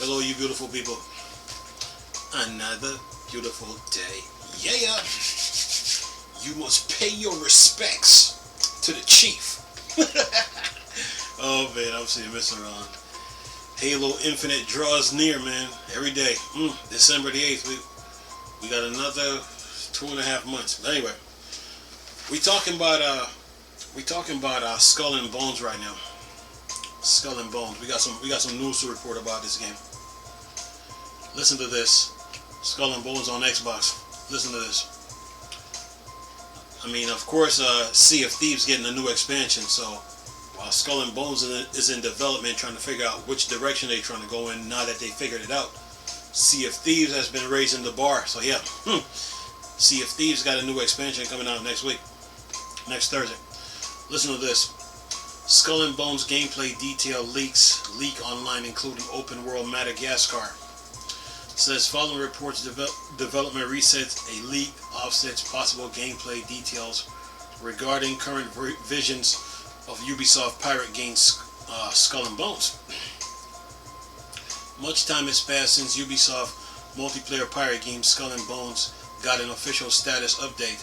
Hello, you beautiful people. Another beautiful day. Yeah. You must pay your respects to the chief. Oh man, I'm seeing messing around. Halo Infinite draws near, man. Every day. December the 8th. We got another 2.5 months. But anyway, we talking about Skull and Bones right now. Skull and Bones. We got some news to report about this game. Listen to this. Skull and Bones on Xbox. Listen to this. I mean, of course, Sea of Thieves getting a new expansion. So while Skull and Bones is in development, trying to figure out which direction they're trying to go in. Now that they figured it out, Sea of Thieves has been raising the bar. So yeah, Sea of Thieves got a new expansion coming out next Thursday. Listen to this. Skull and Bones gameplay detail leak online, including open world Madagascar. It says following reports, development resets a leak offsets possible gameplay details regarding current visions of Ubisoft pirate game Skull and Bones. Much time has passed since Ubisoft multiplayer pirate game Skull and Bones got an official status update.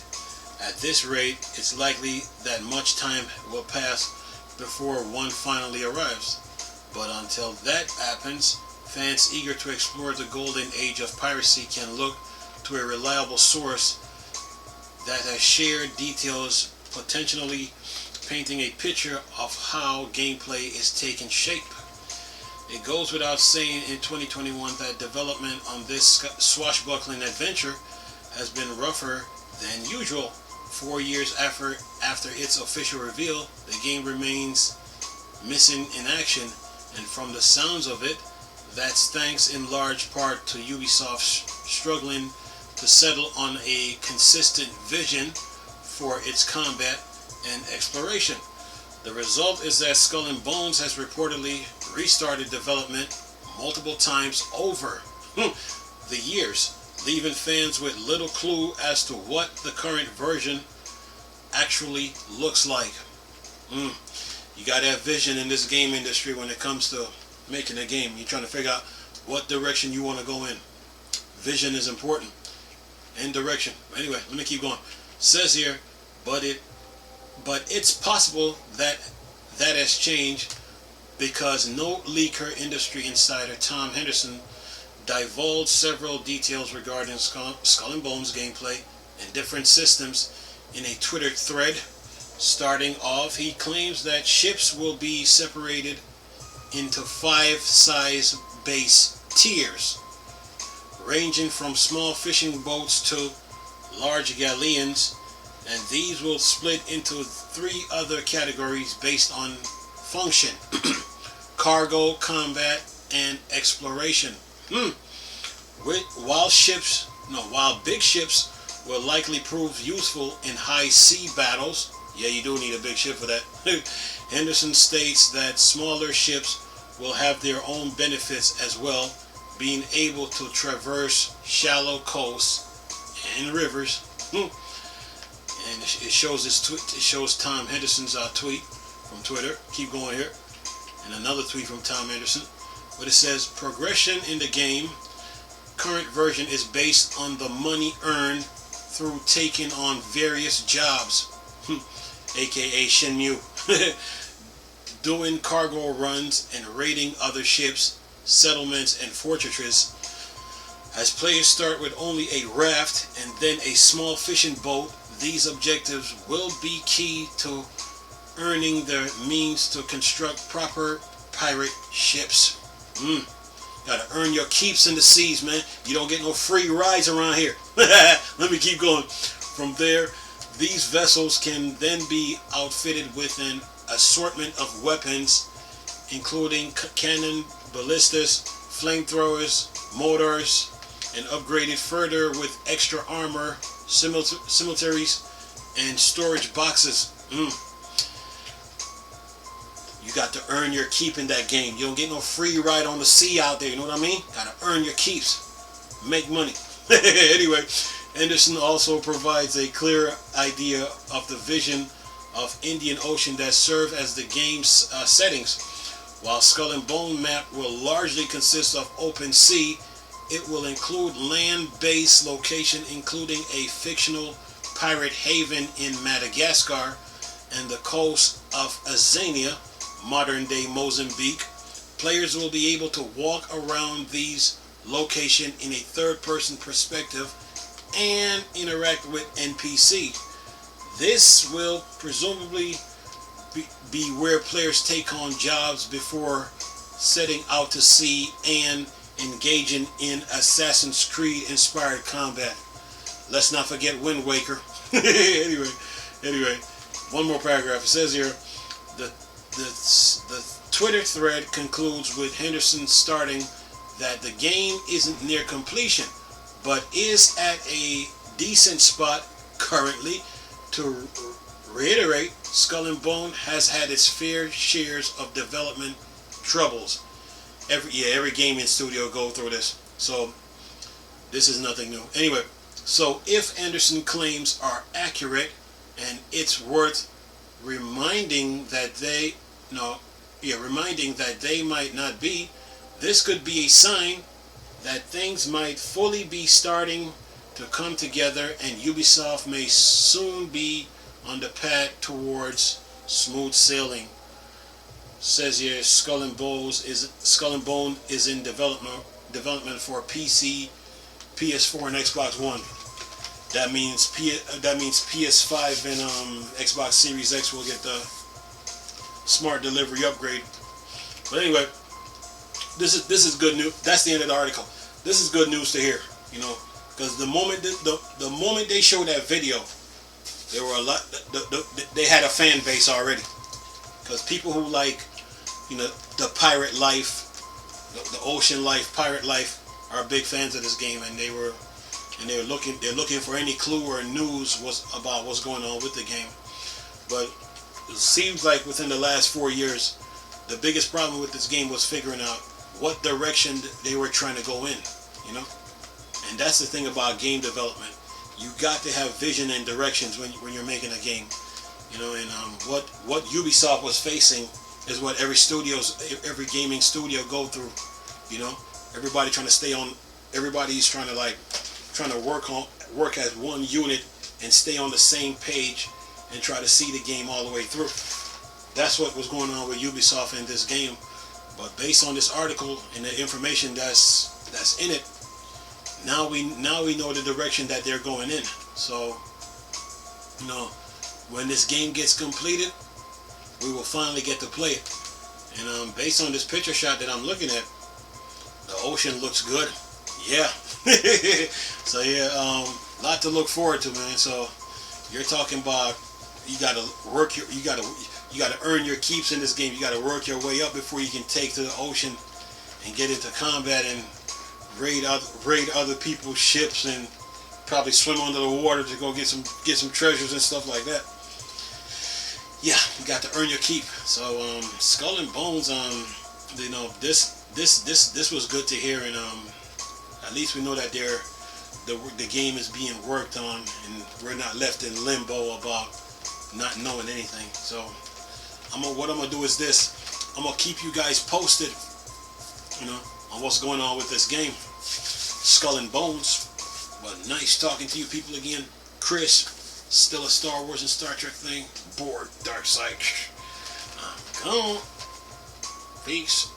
At this rate, it's likely that much time will pass before one finally arrives. But until that happens, fans eager to explore the golden age of piracy can look to a reliable source that has shared details, potentially painting a picture of how gameplay is taking shape. It goes without saying in 2021 that development on this swashbuckling adventure has been rougher than usual. 4 years after its official reveal, the game remains missing in action, and from the sounds of it, that's thanks in large part to Ubisoft struggling to settle on a consistent vision for its combat and exploration. The result is that Skull and Bones has reportedly restarted development multiple times over the years, leaving fans with little clue as to what the current version actually looks like. You gotta have vision in this game industry when it comes to making a game. You're trying to figure out what direction you want to go in. Vision is important. And direction. Anyway, let me keep going. Says here, but it's possible that has changed because no leaker industry insider Tom Henderson divulged several details regarding Skull and Bones gameplay and different systems in a Twitter thread. Starting off, he claims that ships will be separated into 5 size base tiers, ranging from small fishing boats to large galleons, and these will split into 3 other categories based on function: cargo, combat, and exploration. While big ships will likely prove useful in high sea battles. Yeah, you do need a big ship for that. Henderson states that smaller ships will have their own benefits as well, being able to traverse shallow coasts and rivers. And it shows this tweet. It shows Tom Henderson's tweet from Twitter. Keep going here. And another tweet from Tom Henderson, but it says progression in the game. Current version is based on the money earned through taking on various jobs, aka Shenmue, doing cargo runs and raiding other ships, settlements, and fortresses. As players start with only a raft and then a small fishing boat, these objectives will be key to earning the means to construct proper pirate ships. Gotta earn your keeps in the seas, man. You don't get no free rides around here. Let me keep going. From there, these vessels can then be outfitted with an assortment of weapons, including cannon, ballistas, flamethrowers, mortars, and upgraded further with extra armor, cemeteries, and storage boxes. You got to earn your keep in that game. You don't get no free ride on the sea out there, you know what I mean? Gotta earn your keeps. Make money. Anyway, Henderson also provides a clear idea of the vision of Indian Ocean that serve as the game's settings. While Skull and Bone map will largely consist of open sea, it will include land-based location including a fictional pirate haven in Madagascar and the coast of Azania, modern-day Mozambique. Players will be able to walk around these locations in a third-person perspective and interact with NPC. This will presumably be where players take on jobs before setting out to sea and engaging in Assassin's Creed inspired combat. Let's not forget Wind Waker. anyway, one more paragraph. It says here, the Twitter thread concludes with Henderson starting that the game isn't near completion, but is at a decent spot currently. To reiterate, Skull and Bone has had its fair shares of development troubles. Every gaming studio go through this, so this is nothing new. Anyway, so if Anderson claims are accurate, and it's worth reminding that they might not be, this could be a sign that things might fully be starting to come together and Ubisoft may soon be on the path towards smooth sailing. Says here, Skull and Bone is in development for PC, PS4, and Xbox One. That means PS5 and Xbox Series X will get the smart delivery upgrade. But anyway, this is good news. That's the end of the article. This is good news to hear, because the moment they showed that video, there were a lot. They had a fan base already, because people who like, the pirate life, the ocean life, pirate life, are big fans of this game, and they're looking for any clue or news about what's going on with the game. But it seems like within the last 4 years, the biggest problem with this game was figuring out what direction they were trying to go in, And that's the thing about game development. You got to have vision and directions when you're making a game, And what Ubisoft was facing is what every gaming studio go through, Everybody trying to stay on. Everybody's trying to work as one unit and stay on the same page and try to see the game all the way through. That's what was going on with Ubisoft in this game. But based on this article and the information that's in it, now we know the direction that they're going in. So, when this game gets completed, we will finally get to play it. And based on this picture shot that I'm looking at, the ocean looks good. Yeah. So yeah, lot to look forward to, man. So you're talking about you gotta earn your keeps in this game. You gotta work your way up before you can take to the ocean and get into combat and raid other people's ships and probably swim under the water to go get some treasures and stuff like that. Yeah, you got to earn your keep. So Skull and Bones, this was good to hear, and at least we know that the game is being worked on, and we're not left in limbo about not knowing anything. So what I'm gonna do is this: I'm gonna keep you guys posted, on what's going on with this game, Skull and Bones. But nice talking to you people again. Chris, still a Star Wars and Star Trek thing. Bored, dark side. Come on. Peace.